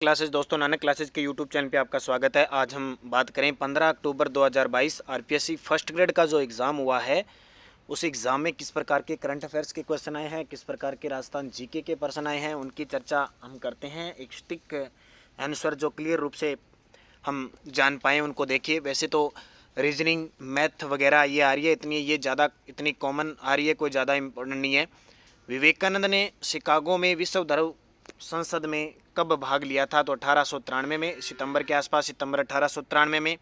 Classes दोस्तों, Nanak classes के YouTube channel पे आपका स्वागत है। आज हम बात करें 15 अक्टूबर 2022 आरपीएससी फर्स्ट ग्रेड का जो एग्ज़ाम हुआ है, उस एग्ज़ाम में किस प्रकार के करंट अफेयर्स के क्वेश्चन आए हैं, किस प्रकार के राजस्थान जीके के प्रश्न आए हैं, उनकी चर्चा हम करते हैं। एक स्टिक आंसर जो क्लियर रूप से हम जान पाएँ उनको देखिए। वैसे तो रीजनिंग मैथ वगैरह ये आ रही है, इतनी कॉमन आ रही है, कोई ज़्यादा इम्पोर्टेंट नहीं है। विवेकानंद ने शिकागो में विश्व धर्म संसद में कब भाग लिया था? तो 1893 में, सितंबर के आसपास, सितंबर 1893 में।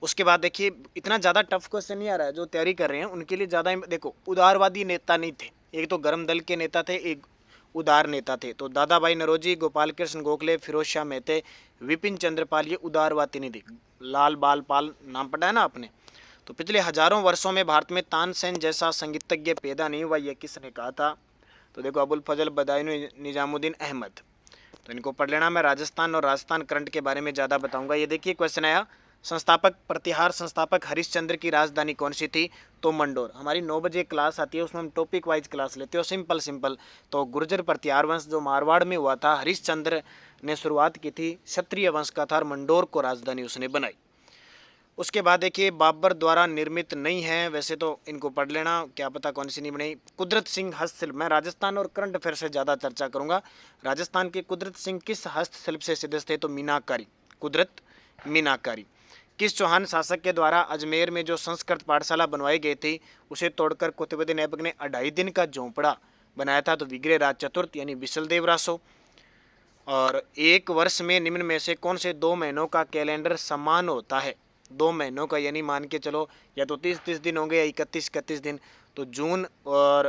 उसके बाद देखिए, इतना ज़्यादा टफ क्वेश्चन नहीं आ रहा है। जो तैयारी कर रहे हैं उनके लिए ज़्यादा देखो, उदारवादी नेता नहीं थे। एक तो गर्म दल के नेता थे, एक उदार नेता थे। तो दादा भाई नौरोजी, गोपाल कृष्ण गोखले, फिरोज शाह मेहते, विपिन चंद्रपाल, ये उदारवादी नहीं थे। लाल बाल पाल नाम पढ़ा है ना आपने। तो पिछले हजारों वर्षों में भारत में तानसेन जैसा संगीतज्ञ पैदा नहीं हुआ, यह किसने कहा था? तो देखो, अबुल फजल बदायूनी निजामुद्दीन अहमद। तो इनको पढ़ लेना। मैं राजस्थान और राजस्थान करंट के बारे में ज़्यादा बताऊंगा। ये देखिए क्वेश्चन आया, संस्थापक प्रतिहार संस्थापक हरिश्चंद्र की राजधानी कौन सी थी? तो मंडोर। हमारी 9 बजे क्लास आती है, उसमें हम टॉपिक वाइज क्लास लेते हो, सिंपल। तो गुर्जर प्रतिहार वंश जो मारवाड़ में हुआ था, हरिश्चंद्र ने शुरुआत की थी, क्षत्रिय वंश का था और मंडोर को राजधानी उसने बनाई। उसके बाद देखिए, बाबर द्वारा निर्मित नहीं है, वैसे तो इनको पढ़ लेना, क्या पता कौन सी नहीं बनी। कुदरत सिंह हस्तशिल्प। मैं राजस्थान और करंट अफेयर से ज़्यादा चर्चा करूंगा। राजस्थान के कुदरत सिंह किस हस्तशिल्प से सदस्य थे? तो मीनाकारी, कुदरत मीनाकारी। किस चौहान शासक के द्वारा अजमेर में जो संस्कृत पाठशाला बनवाई गई थी, उसे तोड़कर कुतुबुद्दीन ऐबक ने 2.5 दिन का झोंपड़ा बनाया था? तो विग्रह राज चतुर्थ यानी विशलदेव रासो। और एक वर्ष में निम्न में से कौन से 2 महीनों का कैलेंडर समान होता है? 2 महीनों का यानी मान के चलो, या तो 30-30 दिन होंगे या 31-31 दिन। तो जून और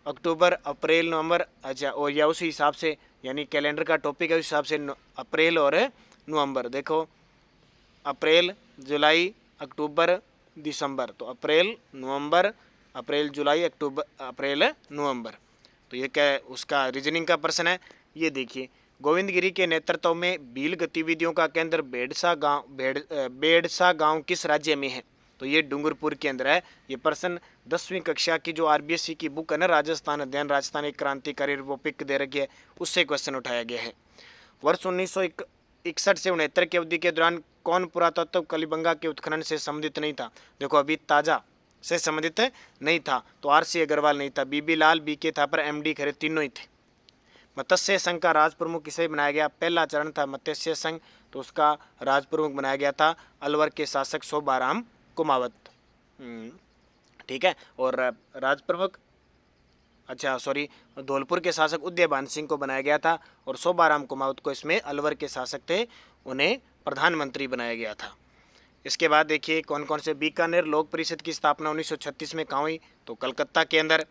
अक्टूबर, अप्रैल, नवंबर, अच्छा, और या उसी हिसाब से, यानी कैलेंडर का टॉपिक है उस हिसाब से अप्रैल और नवंबर। देखो, अप्रैल, जुलाई, अक्टूबर, दिसंबर। तो अप्रैल, नवंबर, अप्रैल, जुलाई, अक्टूबर, अप्रैल, नवंबर। तो ये क्या है? उसका रीजनिंग का प्रश्न है। ये देखिए, गोविंद गिरी के नेतृत्व में भील गतिविधियों का केंद्र बेड़सा गांव किस राज्य में है? तो ये डूंगरपुर के अंदर है। ये प्रश्न 10वीं कक्षा की जो आरबीएससी की बुक है ना, राजस्थान अध्ययन राजस्थान एक क्रांतिकारी रिपब्लिक दे रखी है, उससे क्वेश्चन उठाया गया है। वर्ष 1961 से 69 की अवधि के दौरान कौन पुरातत्व कलिबंगा के उत्खनन से संबंधित नहीं था? देखो, अभी ताजा से संबंधित नहीं था। तो आरसी अग्रवाल नहीं था, बीबी लाल, बीके थापर, एमडी खरे, तीनों ही थे। मत्स्य संघ का राज प्रमुख किसे बनाया गया? पहला चरण था मत्स्य संघ, तो उसका राज प्रमुख बनाया गया था अलवर के शासक शोभाराम कुमावत। ठीक है। और राज प्रमुख, अच्छा सॉरी, धौलपुर के शासक उदयभान सिंह को बनाया गया था, और शोभाराम कुमावत को इसमें अलवर के शासक थे, उन्हें प्रधानमंत्री बनाया गया था। इसके बाद देखिए, कौन कौन से। बीकानेर लोक परिषद की स्थापना 1936 में कहाँ हुई? तो कलकत्ता के अंदर।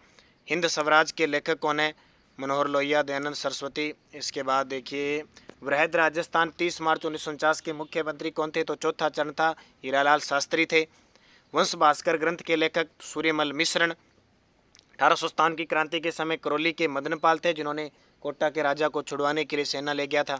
हिंद स्वराज के लेखक कौन है? मनोहर लोहिया, दयानंद सरस्वती। इसके बाद देखिए, वृहद राजस्थान 30 मार्च 1949 के मुख्यमंत्री कौन थे? तो चौथा चरण था, हीरालाल शास्त्री थे। वंश भास्कर ग्रंथ के लेखक सूर्यमल मिश्रण। 1857 की क्रांति के समय करौली के मदनपाल थे, जिन्होंने कोटा के राजा को छुड़वाने के लिए सेना ले गया था।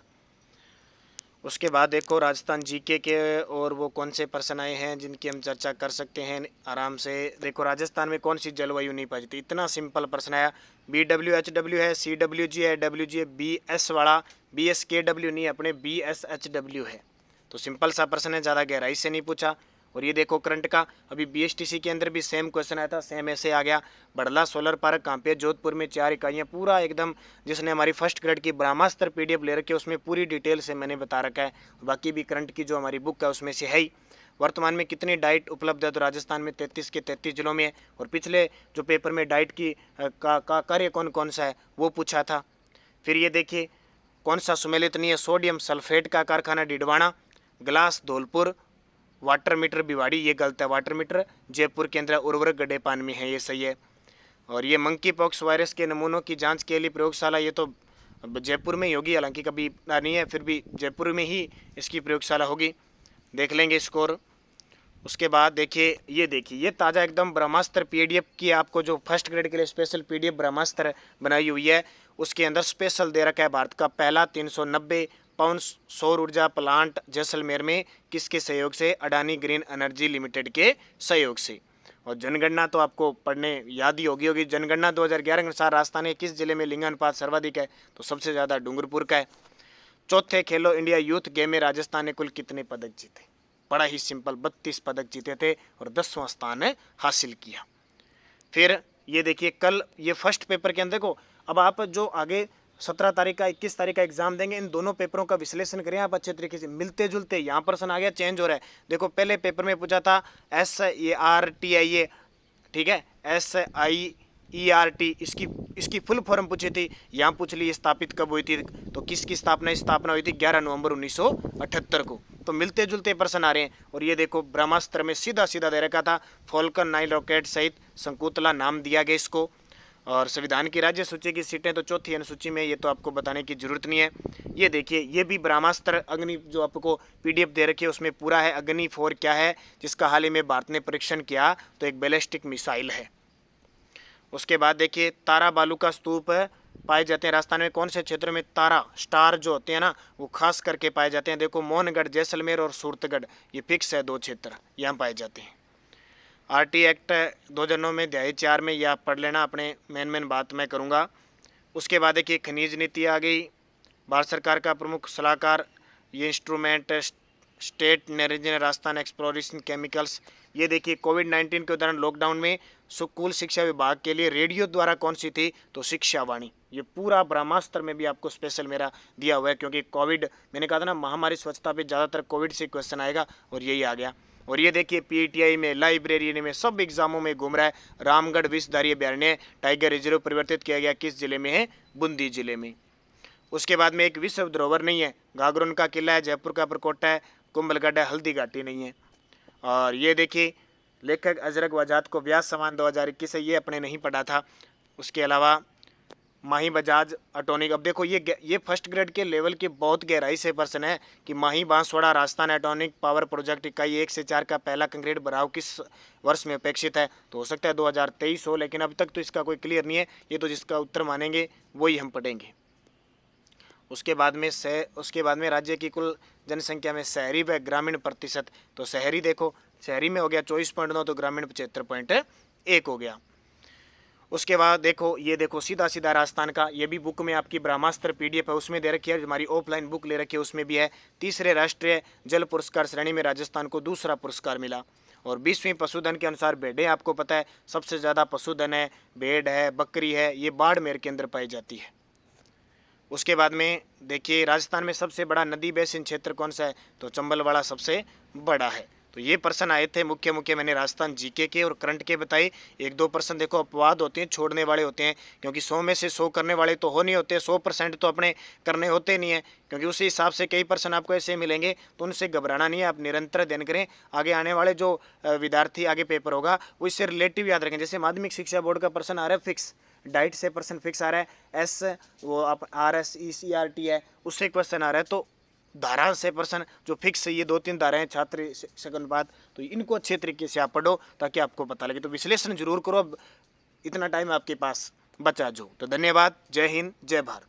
उसके बाद देखो, राजस्थान जीके के और वो कौन से प्रश्न आए हैं जिनकी हम चर्चा कर सकते हैं आराम से। देखो, राजस्थान में कौन सी जलवायु नहीं पाई जाती? इतना सिंपल प्रश्न आया। BWHW है, CWG है, WG है, BS वाला, BSKW नहीं, अपने BSHW है। तो सिंपल सा प्रश्न है, ज़्यादा गहराई से नहीं पूछा। और ये देखो करंट का, अभी BSTC के अंदर भी सेम क्वेश्चन आया था, सेम ऐसे आ गया। बड़ला सोलर पार्क कहाँ पे? जोधपुर में, 4 इकाइयाँ, पूरा एकदम। जिसने हमारी फर्स्ट ग्रेड की ब्रह्मास्त्र PDF ले रखी है, उसमें पूरी डिटेल से मैंने बता रखा है। बाकी भी करंट की जो हमारी बुक है उसमें से है ही। वर्तमान में कितनी डाइट उपलब्ध है? तो राजस्थान में 33 के 33 जिलों में है। और पिछले जो पेपर में डाइट की का कार्य कौन कौन सा है वो पूछा था। फिर ये देखिए, कौन सा सुमेलित नहीं है? सोडियम सल्फेट का कारखाना Didwana, glass Dholpur, water meter Bhiwadi, ये गलत है। वाटर मीटर जयपुर के अंदर, उर्वरक गड्ढेपान में है, ये सही है। और ये मंकी पॉक्स वायरस के नमूनों की जांच के लिए प्रयोगशाला, ये तो जयपुर में ही होगी, हालांकि कभी नहीं है, फिर भी जयपुर में ही इसकी प्रयोगशाला होगी। देख लेंगे स्कोर। उसके बाद देखिए, ये ताज़ा एकदम ब्रह्मास्त्र PDF की आपको जो फर्स्ट ग्रेड के लिए स्पेशल PDF ब्रह्मास्त्र बनाई हुई है, उसके अंदर स्पेशल दे रखा है भारत का पहला 390 पाउंड सौर ऊर्जा प्लांट जैसलमेर में किसके सहयोग से? अडानी ग्रीन एनर्जी लिमिटेड के सहयोग से। और जनगणना तो आपको पढ़ने याद ही होगी। जनगणना 2011 के अनुसार राजस्थान के किस जिले में लिंगानुपात सर्वाधिक है? तो सबसे ज़्यादा डूंगरपुर का है। चौथे खेलो इंडिया यूथ गेम में राजस्थान ने कुल कितने पदक जीते? बड़ा ही सिंपल, 32 पदक जीते थे और 10वां स्थान हासिल किया। फिर ये देखिए, कल ये फर्स्ट पेपर के अंदर देखो, अब आप जो आगे 17 तारीख का 21 तारीख का एग्जाम देंगे, इन दोनों पेपरों का विश्लेषण करें आप अच्छे तरीके से। मिलते जुलते यहाँ प्रश्न आ गया, चेंज हो रहा है। देखो पहले पेपर में पूछा था SARTIA, ठीक है, SIERT, इसकी फुल फॉर्म पूछी थी। यहाँ पूछ ली स्थापित कब हुई थी, तो किसकी स्थापना हुई थी? 11 नवंबर 1978 को। तो मिलते जुलते प्रश्न आ रहे हैं। और ये देखो ब्रह्मास्त्र में सीधा सीधा दे रखा था, फॉल्कन 9 रॉकेट सहित शंकुतला नाम दिया गया इसको। और संविधान की राज्य सूची की सीटें तो चौथी अनुसूची में, ये तो आपको बताने की जरूरत नहीं है। ये देखिए, ये भी ब्रह्मास्त्र अग्नि जो आपको PDF दे रखी है उसमें पूरा है। अग्नि 4 क्या है, जिसका हाल ही में भारत ने परीक्षण किया, तो एक बैलिस्टिक मिसाइल है। उसके बाद देखिए, तारा बालू का स्तूप पाए जाते हैं राजस्थान में कौन से क्षेत्र में? तारा स्टार जो होते हैं ना, वो खास करके पाए जाते हैं। देखो मोहनगढ़, जैसलमेर और सूरतगढ़, ये फिक्स है 2 क्षेत्र यहाँ पाए जाते हैं। RT एक्ट 2009 में अध्याय 4 में यह पढ़ लेना, अपने मेन बात मैं करूँगा। उसके बाद देखिए, खनिज नीति आ गई। भारत सरकार का प्रमुख सलाहकार, ये इंस्ट्रूमेंट स्टेट नेरेजन राजस्थान एक्सप्लोरेशन केमिकल्स। ये देखिए, कोविड-19 के दौरान लॉकडाउन में स्कूल शिक्षा विभाग के लिए रेडियो द्वारा कौन सी थी? तो शिक्षा वाणी। ये पूरा ब्रह्मास्त्र में भी आपको स्पेशल मेरा दिया हुआ है, क्योंकि कोविड, मैंने कहा था ना, महामारी स्वच्छता पे ज़्यादातर कोविड से क्वेश्चन आएगा, और यही आ गया। और ये देखिए, PTI में, लाइब्रेरी में, सब एग्जामों में घूम रहा है। रामगढ़ विषधारी अभ्यारण्य टाइगर रिजर्व परिवर्तित किया गया, किस जिले में है? बूंदी जिले में। उसके बाद में एक विश्व धरोहर नहीं है, गागरोन का किला है, जयपुर का प्रकोष्ठ है, कुंभलगढ़ है, हल्दी घाटी नहीं है। और ये देखिए, लेखक अजरक वजात को व्यास सम्मान 2021 है, ये अपने नहीं पढ़ा था। उसके अलावा माही बजाज एटॉनिक, अब देखो ये फर्स्ट ग्रेड के लेवल के बहुत गहराई से प्रश्न है कि Mahi Banswara Rajasthan atomic power project इकाई 1 से 4 का पहला कंक्रीट भराव किस वर्ष में अपेक्षित है? तो हो सकता है 2023 हो, लेकिन अभी तक तो इसका कोई क्लियर नहीं है। ये तो जिसका उत्तर मानेंगे वही हम पढ़ेंगे। उसके बाद में राज्य की कुल जनसंख्या में शहरी व ग्रामीण प्रतिशत, तो शहरी देखो, शहरी में हो गया 24.9, तो ग्रामीण 75.1 हो गया। उसके बाद देखो, ये देखो सीधा सीधा राजस्थान का, ये भी बुक में आपकी ब्रह्मास्त्र PDF है, उसमें दे रखी है। हमारी ऑफलाइन बुक ले रखी है, उसमें भी है। तीसरे राष्ट्रीय जल पुरस्कार श्रेणी में राजस्थान को दूसरा पुरस्कार मिला। और 20वीं पशुधन के अनुसार भेड़ें, आपको पता है सबसे ज़्यादा पशुधन है, भेड़ है, बकरी है, ये बाड़मेर के अंदर पाई जाती है। उसके बाद में देखिए, राजस्थान में सबसे बड़ा नदी बेसिन क्षेत्र कौन सा है? तो चंबलवाड़ा सबसे बड़ा है। तो ये प्रश्न आए थे मुख्य मैंने राजस्थान GK के और करंट के बताए। 1-2 प्रश्न देखो अपवाद होते हैं, छोड़ने वाले होते हैं, क्योंकि 100 में से 100 करने वाले तो हो नहीं होते, 100% तो अपने करने होते नहीं है, क्योंकि उसी हिसाब से कई प्रश्न आपको ऐसे मिलेंगे। तो उनसे घबराना नहीं है, आप निरंतर अध्ययन करें। आगे आने वाले जो विद्यार्थी आगे पेपर होगा वो इससे रिलेटिव याद रखें। जैसे माध्यमिक शिक्षा बोर्ड का प्रश्न आ रहा है फिक्स, डाइट से प्रश्न फिक्स आ रहा है, वो आप RSECRT है, उससे क्वेश्चन आ रहा है। तो धारा से प्रश्न जो फिक्स है, ये 2-3 धाराएं छात्र शिक्षक अनुपात, तो इनको अच्छे तरीके से आप पढ़ो ताकि आपको पता लगे। तो विश्लेषण जरूर करो, अब इतना टाइम आपके पास बचा जो। तो धन्यवाद, जय हिंद, जय भारत।